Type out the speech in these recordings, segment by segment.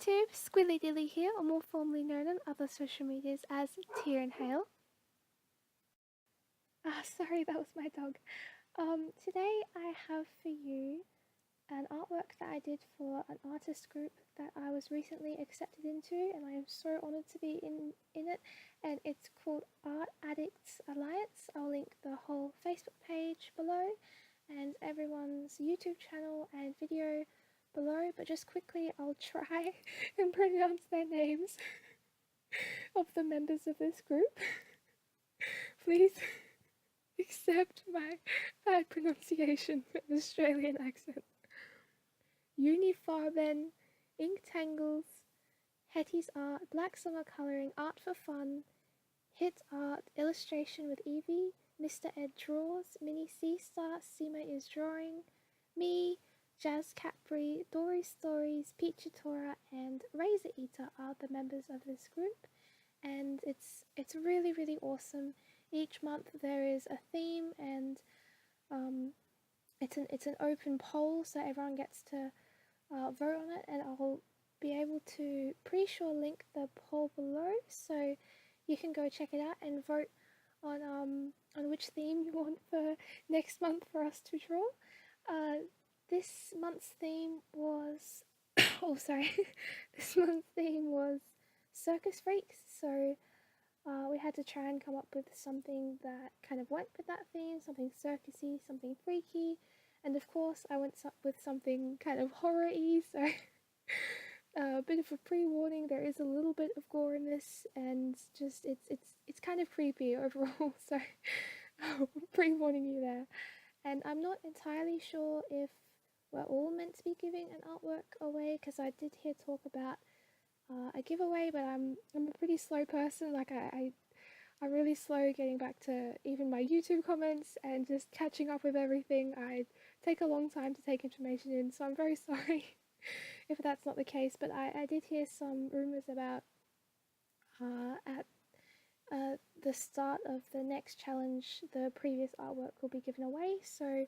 YouTube, Squilly Dilly here, or more formally known on other social medias as Tear and Hail. Sorry, that was my dog. Today I have for you an artwork that I did for an artist group that I was recently accepted into, and I am so honoured to be in it, and it's called Addicts Alliance. I'll link the whole Facebook page below, and everyone's YouTube channel and video below, but just quickly I'll try and pronounce their names of the members of this group. Please accept my bad pronunciation with an Australian accent. Junifarben Inktangles, Hetty's Art, Blacksummer Colouring, ArtForFun, H.I.T Illustration with Eveii, Mr. Ed Draws, MiniSeaStar, SimaIsDrawing, me, Jazcapri, Dory Stories, PeachTora, and RazorEator are the members of this group, and it's really awesome. Each month there is a theme, and it's an open poll, so everyone gets to vote on it, and I'll be able to pretty sure link the poll below, so you can go check it out and vote on which theme you want for next month for us to draw. This month's theme was this month's theme was Circus Freaks, so we had to try and come up with something that kind of went with that theme, something circusy, something freaky, and of course I went with something kind of horror-y, so a bit of a pre-warning, there is a little bit of gore in this, and just it's kind of creepy overall, so pre-warning you there. And I'm not entirely sure if we're all meant to be giving an artwork away, because I did hear talk about a giveaway, but I'm a pretty slow person. Like I'm really slow getting back to even my YouTube comments and just catching up with everything. I take a long time to take information in, so I'm very sorry if that's not the case. But I did hear some rumours about at the start of the next challenge, the previous artwork will be given away, so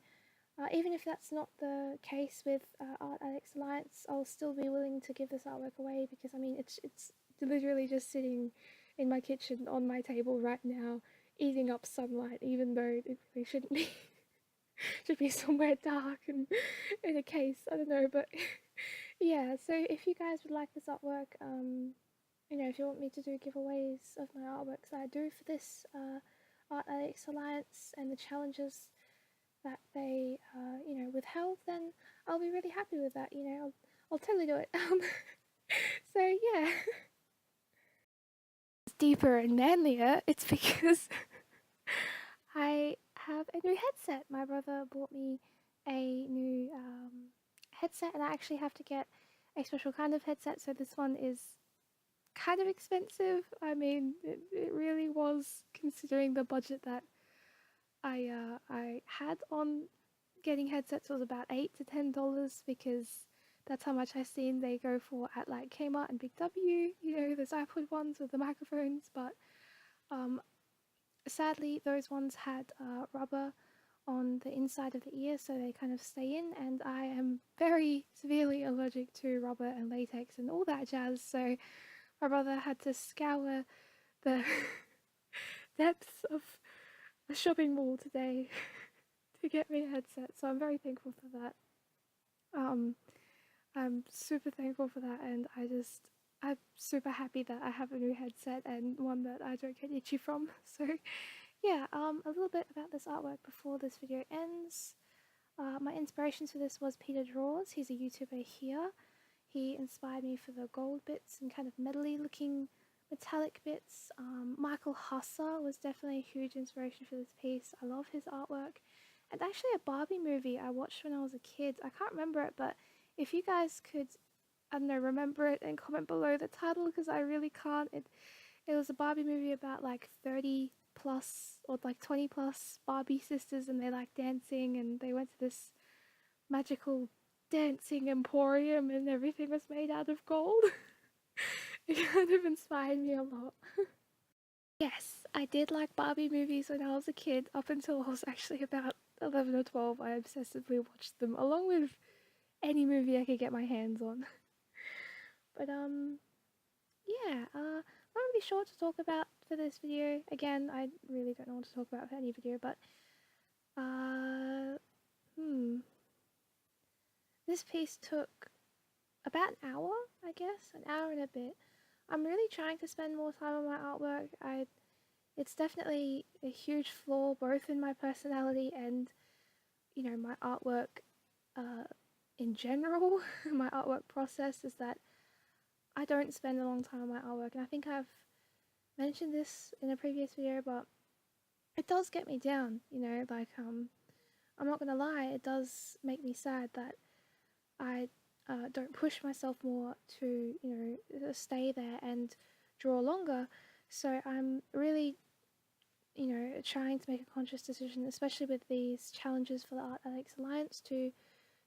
even if that's not the case with Art Addicts Alliance, I'll still be willing to give this artwork away, because I mean it's literally just sitting in my kitchen on my table right now, eating up sunlight, even though it really shouldn't be. Should be somewhere dark and in a case, I don't know, but yeah, so if you guys would like this artwork, you know, if you want me to do giveaways of my artworks that I do for this Art Addicts Alliance and the challenges that they, you know, withheld, then I'll be really happy with that, you know, I'll totally do it. So yeah. It's deeper and manlier, it's because I have a new headset. My brother bought me a new headset, and I actually have to get a special kind of headset, so this one is kind of expensive. I mean, it really was, considering the budget that I had on getting headsets was about $8 to $10, because that's how much I've seen they go for at like Kmart and Big W, you know, those iPod ones with the microphones, but sadly those ones had rubber on the inside of the ear, so they kind of stay in, and I am very severely allergic to rubber and latex and all that jazz, so my brother had to scour the depths of a shopping mall today to get me a headset, so I'm very thankful for that. I'm super thankful for that, and I'm super happy that I have a new headset and one that I don't get itchy from. So yeah, a little bit about this artwork before this video ends. My inspirations for this was Peter Draws. He's a YouTuber here. He inspired me for the gold bits and kind of metally looking metallic bits. Michael Husser was definitely a huge inspiration for this piece. I love his artwork. And actually a Barbie movie I watched when I was a kid. I can't remember it, but if you guys could, I don't know, remember it and comment below the title, because I really can't. It was a Barbie movie about like 30 plus or like 20 plus Barbie sisters, and they like dancing, and they went to this magical dancing emporium and everything was made out of gold. It kind of inspired me a lot. Yes, I did like Barbie movies when I was a kid. Up until I was actually about 11 or 12, I obsessively watched them, along with any movie I could get my hands on. But yeah, not really sure what to talk about for this video. Again, I really don't know what to talk about for any video, but this piece took about an hour, I guess, an hour and a bit. I'm really trying to spend more time on my artwork. It's definitely a huge flaw both in my personality and, you know, my artwork in general. My artwork process is that I don't spend a long time on my artwork, and I think I've mentioned this in a previous video, but it does get me down, you know, like, I'm not gonna lie, it does make me sad that I don't push myself more to, you know, stay there and draw longer. So I'm really, you know, trying to make a conscious decision, especially with these challenges for the Art Addicts Alliance, to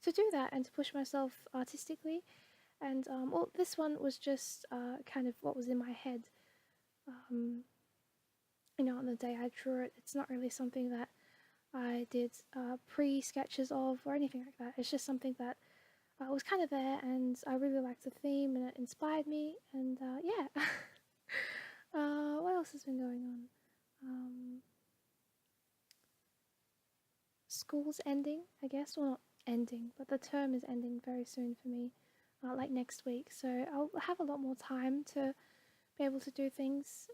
do that and to push myself artistically. And well, this one was just kind of what was in my head. You know, on the day I drew it, it's not really something that I did pre-sketches of or anything like that. It's just something that was kind of there, and I really liked the theme, and it inspired me. And yeah. What else has been going on? School's ending, I guess. Well, not ending, but the term is ending very soon for me, like next week. So I'll have a lot more time to be able to do things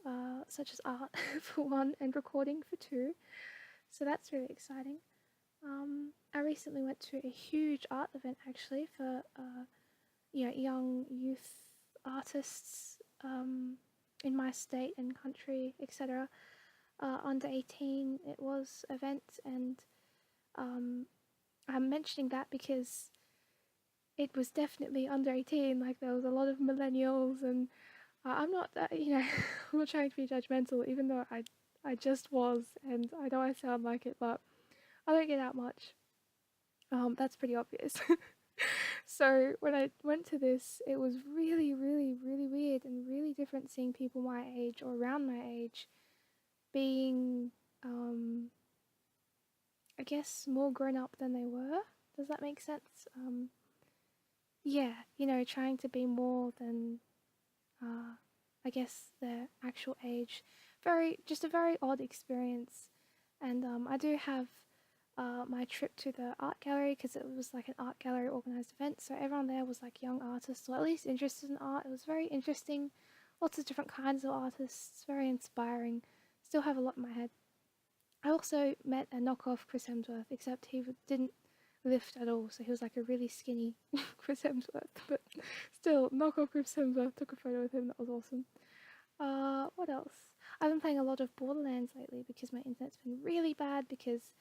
such as art for one and recording for two. So that's really exciting. I recently went to a huge art event actually for you know, young youth artists in my state and country, etc. Under 18 it was event, and I'm mentioning that because it was definitely under 18. Like, there was a lot of millennials, and I'm not you know, I'm not trying to be judgmental, even though I just was, and I know I sound like it, but I don't get out much. That's pretty obvious. So when I went to this, it was really, really, really weird and really different seeing people my age or around my age being, I guess, more grown up than they were. Does that make sense? Yeah, you know, trying to be more than, I guess, their actual age. Just a very odd experience. And I do have my trip to the art gallery, because it was like an art gallery organised event, so everyone there was like young artists, or at least interested in art. It was very interesting, lots of different kinds of artists, very inspiring. Still have a lot in my head. I also met a knockoff Chris Hemsworth, except he didn't lift at all, so he was like a really skinny Chris Hemsworth, but still, knockoff Chris Hemsworth. Took a photo with him, that was awesome. What else? I've been playing a lot of Borderlands lately because my internet's been really bad, because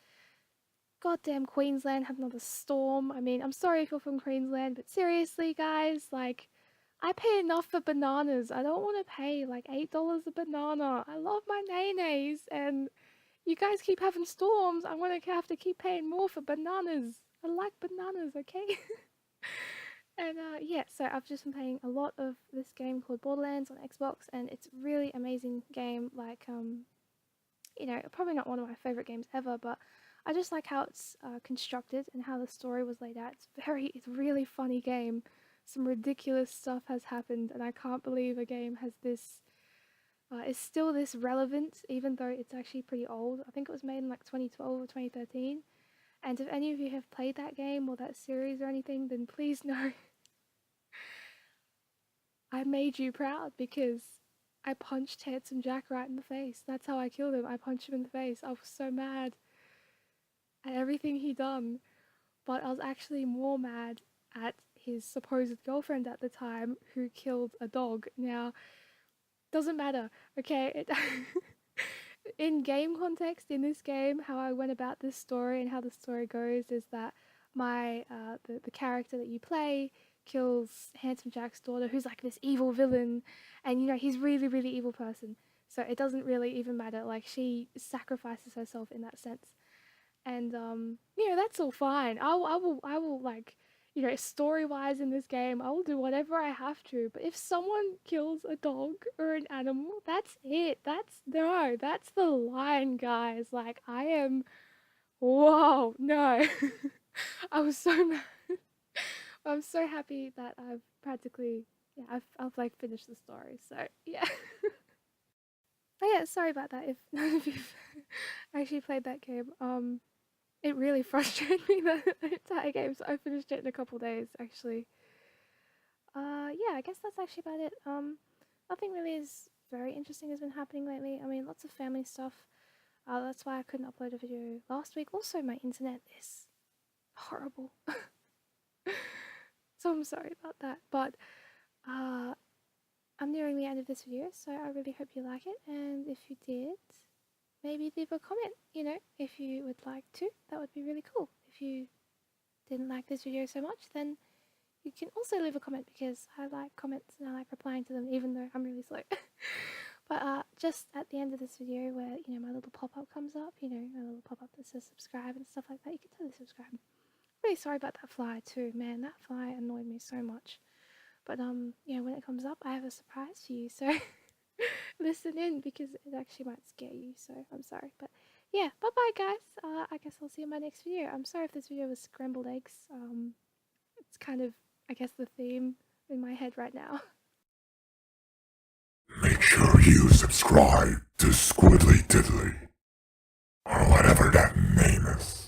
goddamn Queensland had another storm. I mean, I'm sorry if you're from Queensland, but seriously, guys, like, I pay enough for bananas. I don't want to pay like $8 a banana. I love my nays, and you guys keep having storms. I'm gonna have to keep paying more for bananas. I like bananas, okay? And yeah, so I've just been playing a lot of this game called Borderlands on Xbox, and it's a really amazing game. Like, you know, probably not one of my favorite games ever, but I just like how it's constructed and how the story was laid out. It's a really funny game. Some ridiculous stuff has happened, and I can't believe a game has this, is still this relevant, even though it's actually pretty old. I think it was made in like 2012 or 2013. And if any of you have played that game or that series or anything, then please know I made you proud, because I punched Handsome Jack right in the face. That's how I killed him. I punched him in the face. I was so mad at everything he done, but I was actually more mad at his supposed girlfriend at the time, who killed a dog. Now, doesn't matter, okay? In game context, in this game, how I went about this story and how the story goes is that my the character that you play kills Handsome Jack's daughter, who's like this evil villain, and you know, he's really, really evil person. So it doesn't really even matter. Like, she sacrifices herself in that sense. And you know, that's all fine. I will like, you know, story-wise in this game, I will do whatever I have to. But if someone kills a dog or an animal, that's it. That's the line, guys. Like, whoa, no. I was so mad. I'm so happy that I've practically yeah, I've like finished the story, so yeah. But yeah, sorry about that if none of you've actually played that game. It really frustrated me the entire game, so I finished it in a couple days actually. Yeah, I guess that's actually about it. Nothing really is very interesting has been happening lately. I mean, lots of family stuff. That's why I couldn't upload a video last week. Also, my internet is horrible. So I'm sorry about that. But I'm nearing the end of this video, so I really hope you like it. And if you did, maybe leave a comment, you know, if you would like to. That would be really cool. If you didn't like this video so much, then you can also leave a comment because I like comments and I like replying to them even though I'm really slow. But just at the end of this video where, you know, my little pop-up comes up, you know, my little pop-up that says subscribe and stuff like that, you can totally subscribe. Really sorry about that fly too, man. That fly annoyed me so much. But you know, when it comes up, I have a surprise for you. So listen in because it actually might scare you. So I'm sorry, but yeah, bye bye guys. I guess I'll see you in my next video. I'm sorry if this video was scrambled eggs. It's kind of, I guess, the theme in my head right now. Make sure you subscribe to Squiddly Diddly, or whatever that name is.